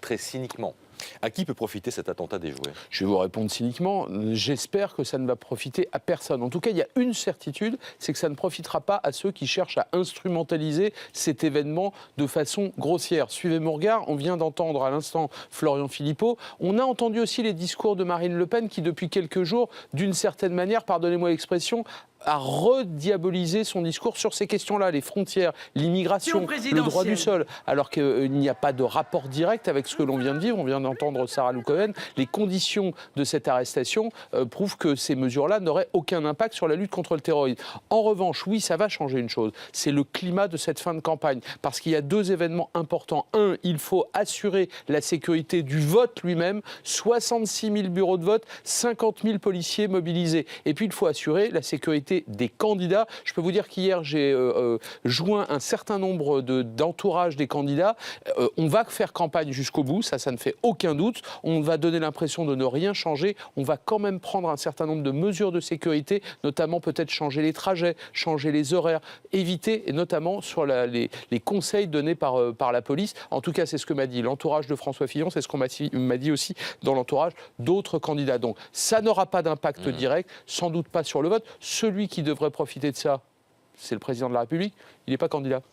très cyniquement. À qui peut profiter cet attentat déjoué? Je vais vous répondre cyniquement. J'espère que ça ne va profiter à personne. En tout cas, il y a une certitude, c'est que ça ne profitera pas à ceux qui cherchent à instrumentaliser cet événement de façon grossière. Suivez mon regard. On vient d'entendre à l'instant Florian Philippot. On a entendu aussi les discours de Marine Le Pen qui, depuis quelques jours, d'une certaine manière, pardonnez-moi l'expression, a rediabolisé son discours sur ces questions-là, les frontières, l'immigration, le droit du sol, alors qu'il n'y a pas de rapport direct avec ce que l'on vient de vivre. On vient d'entendre Sarah Lou Cohen. Les conditions de cette arrestation prouvent que ces mesures-là n'auraient aucun impact sur la lutte contre le terrorisme. En revanche, oui, ça va changer une chose, c'est le climat de cette fin de campagne, parce qu'il y a deux événements importants. Un, il faut assurer la sécurité du vote lui-même, 66 000 bureaux de vote, 50 000 policiers mobilisés. Et puis, il faut assurer la sécurité des candidats. Je peux vous dire qu'hier, j'ai joint un certain nombre d'entourages des candidats. On va faire campagne jusqu'au bout, ça ne fait aucun doute. On va donner l'impression de ne rien changer. On va quand même prendre un certain nombre de mesures de sécurité, notamment peut-être changer les trajets, changer les horaires, éviter, et notamment sur les conseils donnés par la police. En tout cas, c'est ce que m'a dit l'entourage de François Fillon, c'est ce qu'on m'a dit aussi dans l'entourage d'autres candidats. Donc, ça n'aura pas d'impact direct, sans doute pas sur le vote. Celui qui devrait profiter de ça, c'est le président de la République. Il n'est pas candidat.